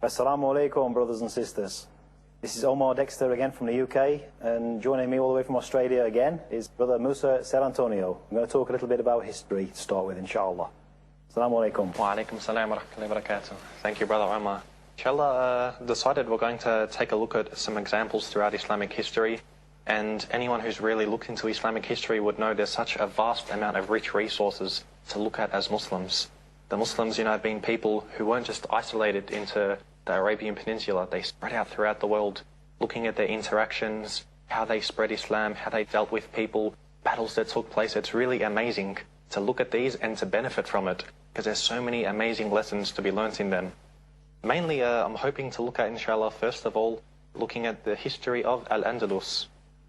Assalamu alaikum, brothers and sisters. This is Omar Dexter again from the UK, and joining me all the way from Australia again is Brother Musa Serantonio. I'm going to talk a little bit about history to start with, inshallah. Assalamu alaikum. Wa alaikum salam wa rahmatullahi wa barakatuh. Thank you, Brother Omar. Inshallah, decided we're going to take a look at some examples throughout Islamic history, and anyone who's really looked into Islamic history would know there's such a vast amount of rich resources to look at as Muslims. The Muslims, have been people who weren't just isolated into the Arabian Peninsula. They spread out throughout the world, looking at their interactions, how they spread Islam, how they dealt with people, battles that took place. It's really amazing to look at these and to benefit from it, because there's so many amazing lessons to be learnt in them. Mainly, I'm hoping to look at, inshallah, first of all, looking at the history of Al-Andalus.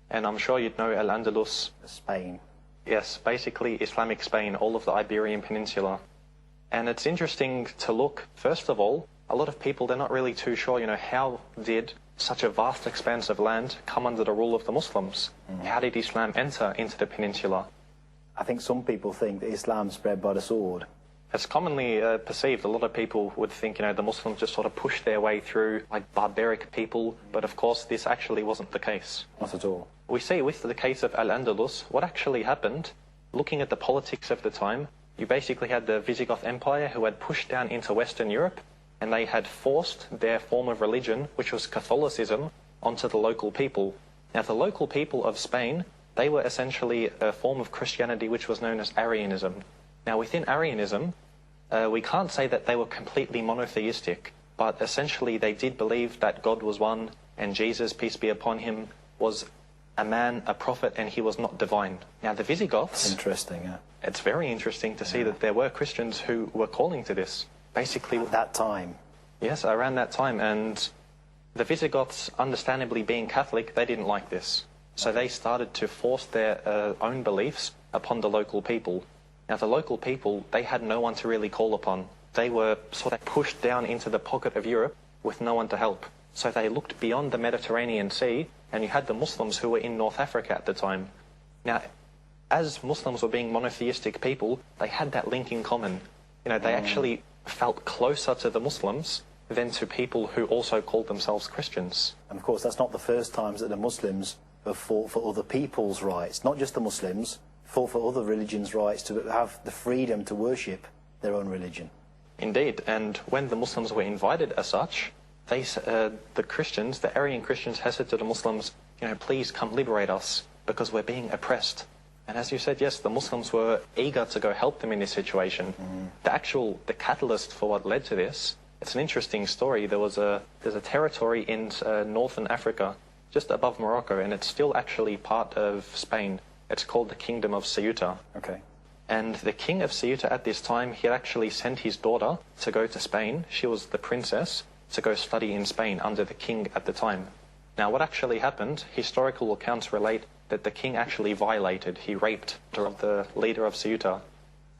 And I'm sure you'd know Al-Andalus. Spain. Yes, basically Islamic Spain, all of the Iberian Peninsula. And it's interesting to look, first of all, a lot of people, they're not really too sure, how did such a vast expanse of land come under the rule of the Muslims? How did Islam enter into the peninsula? I think some people think that Islam spread by the sword. It's commonly perceived. A lot of people would think, the Muslims just sort of pushed their way through like barbaric people, but of course this actually wasn't the case. Not at all. We see with the case of Al-Andalus, what actually happened, looking at the politics of the time, you basically had the Visigoth Empire who had pushed down into Western Europe, and they had forced their form of religion, which was Catholicism, onto the local people. Now, the local people of Spain, they were essentially a form of Christianity which was known as Arianism. Now, within Arianism, we can't say that they were completely monotheistic, but essentially they did believe that God was one, and Jesus, peace be upon him, was a man, a prophet, and he was not divine. Now, the Visigoths... Interesting, yeah. It's very interesting to see that there were Christians who were calling to this. Basically, at that time. Yes, around that time. And the Visigoths, understandably being Catholic, they didn't like this. So they started to force their own beliefs upon the local people. Now, the local people, they had no one to really call upon. They were sort of pushed down into the pocket of Europe with no one to help. So they looked beyond the Mediterranean Sea, and you had the Muslims who were in North Africa at the time. Now, as Muslims were being monotheistic people, they had that link in common. They actually felt closer to the Muslims than to people who also called themselves Christians. And of course, that's not the first times that the Muslims have fought for other people's rights, not just the Muslims, fought for other religions' rights to have the freedom to worship their own religion. Indeed, and when the Muslims were invited as such, the Christians, the Arian Christians, had said to the Muslims, please come liberate us because we're being oppressed. And as you said, yes, the Muslims were eager to go help them in this situation. The catalyst for what led to this, it's an interesting story. There's a territory in northern Africa, just above Morocco, and it's still actually part of Spain. It's called the Kingdom of Ceuta. Okay. And the king of Ceuta at this time, he had actually sent his daughter to go to Spain. She was the princess, to go study in Spain under the king at the time. Now, what actually happened, historical accounts relate that the king actually violated, he raped the leader of Ceuta.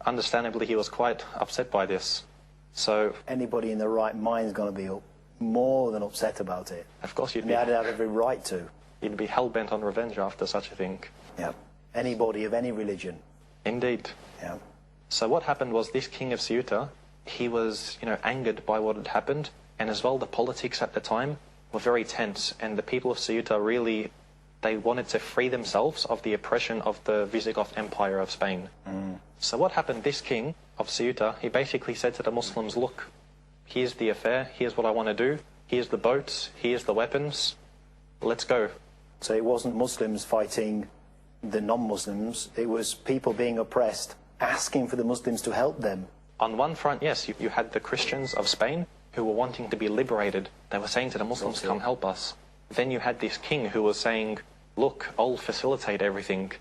Understandably, he was quite upset by this. So anybody in their right mind is going to be more than upset about it. Of course, you'd have every right to. You'd be hell-bent on revenge after such a thing. Yeah. Anybody of any religion. Indeed. Yeah. So what happened was this king of Ceuta, he was, angered by what had happened, and as well the politics at the time were very tense, and the people of Ceuta really, they wanted to free themselves of the oppression of the Visigoth Empire of Spain. So what happened, this king of Ceuta, he basically said to the Muslims, look, here's the affair, here's what I want to do, here's the boats, here's the weapons, let's go. So it wasn't Muslims fighting the non-Muslims, it was people being oppressed, asking for the Muslims to help them. On one front, yes, you had the Christians of Spain who were wanting to be liberated. They were saying to the Muslims, come help us. Then you had this king who was saying, look, I'll facilitate everything.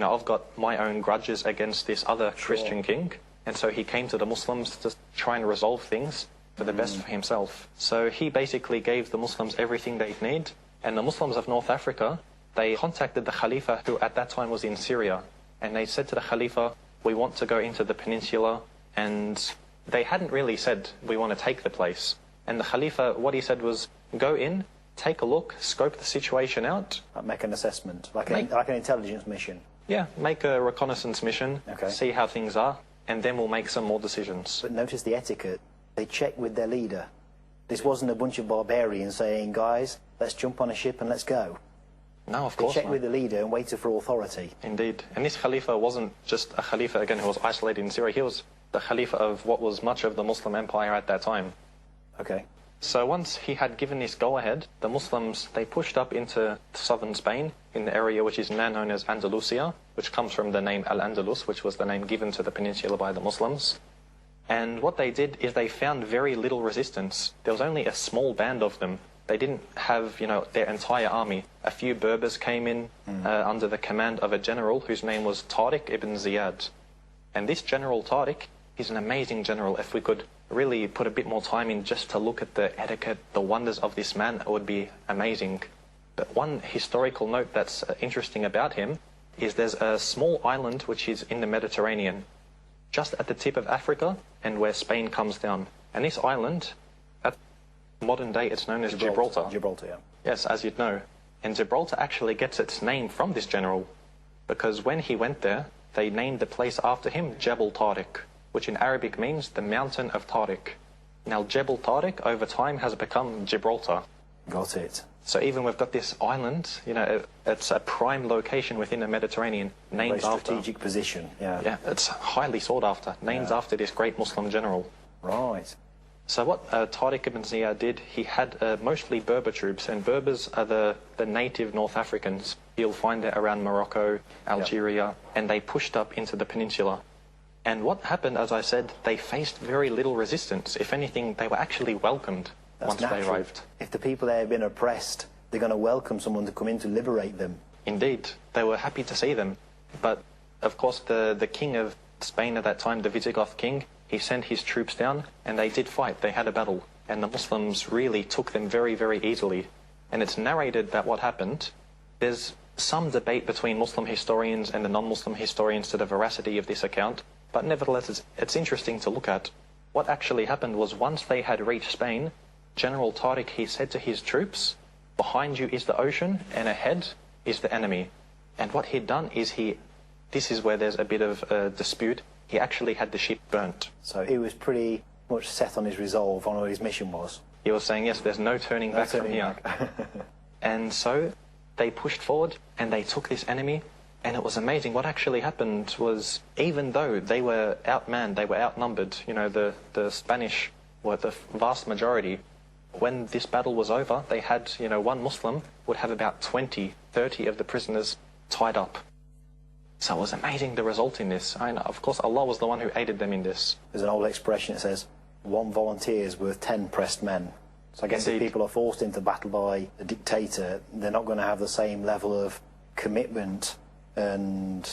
I've got my own grudges against this other Christian king. And so he came to the Muslims to try and resolve things for the best for himself. So he basically gave the Muslims everything they'd need. And the Muslims of North Africa, they contacted the Khalifa, who at that time was in Syria. And they said to the Khalifa, we want to go into the peninsula. And they hadn't really said, we want to take the place. And the Khalifa, what he said was, go in, take a look, scope the situation out. Make an assessment, like an intelligence mission. Yeah, make a reconnaissance mission, Okay. see how things are, and then we'll make some more decisions. But notice the etiquette. They checked with their leader. This wasn't a bunch of barbarians saying, guys, let's jump on a ship and let's go. No, of They course checked not. with the leader and waited for authority. Indeed. And this Khalifa wasn't just a Khalifa, again, who was isolated in Syria. He was the Khalifa of what was much of the Muslim empire at that time. Okay. So once he had given this go-ahead, the Muslims, they pushed up into southern Spain, in the area which is now known as Andalusia, which comes from the name Al-Andalus, which was the name given to the peninsula by the Muslims. And what they did is they found very little resistance. There was only a small band of them. They didn't have, their entire army. A few Berbers came in under the command of a general whose name was Tariq ibn Ziyad. And this General Tariq, he's an amazing general. If we could really put a bit more time in just to look at the etiquette, the wonders of this man, it would be amazing. But one historical note that's interesting about him is there's a small island which is in the Mediterranean, just at the tip of Africa and where Spain comes down. And this island, at modern day, it's known as Gibraltar. Gibraltar, yeah. Yes, as you'd know. And Gibraltar actually gets its name from this general, because when he went there, they named the place after him Jebel Tariq, which in Arabic means the mountain of Tariq. Now, Jebel Tariq, over time, has become Gibraltar. Got it. So even we've got this island, it's a prime location within the Mediterranean, named Very after. strategic position, yeah. Yeah, it's highly sought after, named after this great Muslim general. Right. So what Tariq ibn Ziyad did, he had mostly Berber troops, and Berbers are the native North Africans. You'll find that around Morocco, Algeria, and they pushed up into the peninsula. And what happened, as I said, they faced very little resistance. If anything, they were actually welcomed once they arrived. If the people there have been oppressed, they're going to welcome someone to come in to liberate them. Indeed, they were happy to see them. But, of course, the king of Spain at that time, the Visigoth king, he sent his troops down, and they did fight. They had a battle, and the Muslims really took them very, very easily. And it's narrated that what happened, there's some debate between Muslim historians and the non-Muslim historians to the veracity of this account, but nevertheless it's interesting to look at. What actually happened was once they had reached Spain, General Tariq, he said to his troops, behind you is the ocean, and ahead is the enemy. And what he'd done is this is where there's a bit of a dispute, he actually had the ship burnt. So he was pretty much set on his resolve on what his mission was. He was saying, yes, there's no turning back from here. And so they pushed forward and they took this enemy, and it was amazing. What actually happened was, even though they were outmanned, they were outnumbered, the Spanish were the vast majority, when this battle was over, they had, one Muslim would have about 20, 30 of the prisoners tied up. So it was amazing the result in this. Of course, Allah was the one who aided them in this. There's an old expression that says, one volunteer is worth 10 pressed men. So I guess Indeed. if people are forced into battle by a dictator, they're not going to have the same level of commitment and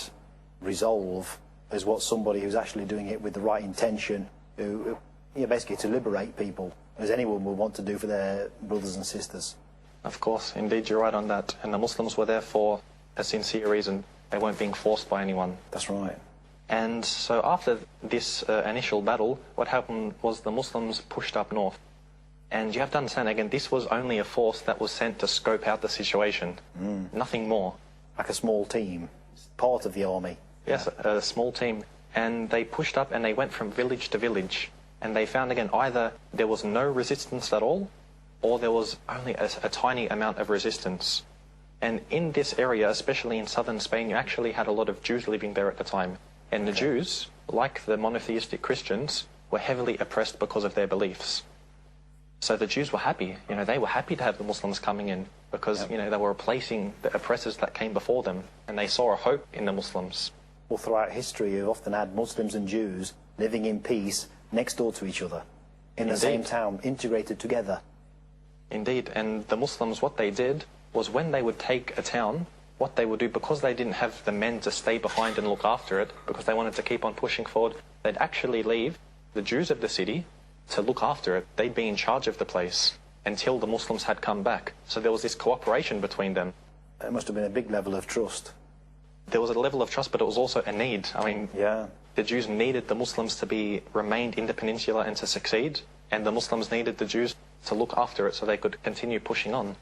resolve as what somebody who's actually doing it with the right intention, who basically to liberate people, as anyone would want to do for their brothers and sisters. Of course, indeed, you're right on that. And the Muslims were there for a sincere reason. They weren't being forced by anyone. That's right. And so after this initial battle, what happened was the Muslims pushed up north. And you have to understand, again, this was only a force that was sent to scope out the situation. Nothing more. Like a small team, part of the army. Yes, a small team. And they pushed up and they went from village to village. And they found, again, either there was no resistance at all, or there was only a tiny amount of resistance. And in this area, especially in southern Spain, you actually had a lot of Jews living there at the time. And the Jews, like the monotheistic Christians, were heavily oppressed because of their beliefs. So the Jews were happy. They were happy to have the Muslims coming in because, they were replacing the oppressors that came before them. And they saw a hope in the Muslims. Well, throughout history, you've often had Muslims and Jews living in peace next door to each other, in the same town, integrated together. Indeed. And the Muslims, what they did was when they would take a town, what they would do, because they didn't have the men to stay behind and look after it, because they wanted to keep on pushing forward, they'd actually leave the Jews of the city to look after it. They'd be in charge of the place until the Muslims had come back. So there was this cooperation between them. It must have been a big level of trust. There was a level of trust, but it was also a need. Yeah. The Jews needed the Muslims to remained in the peninsula and to succeed. and the Muslims needed the Jews to look after it so they could continue pushing on.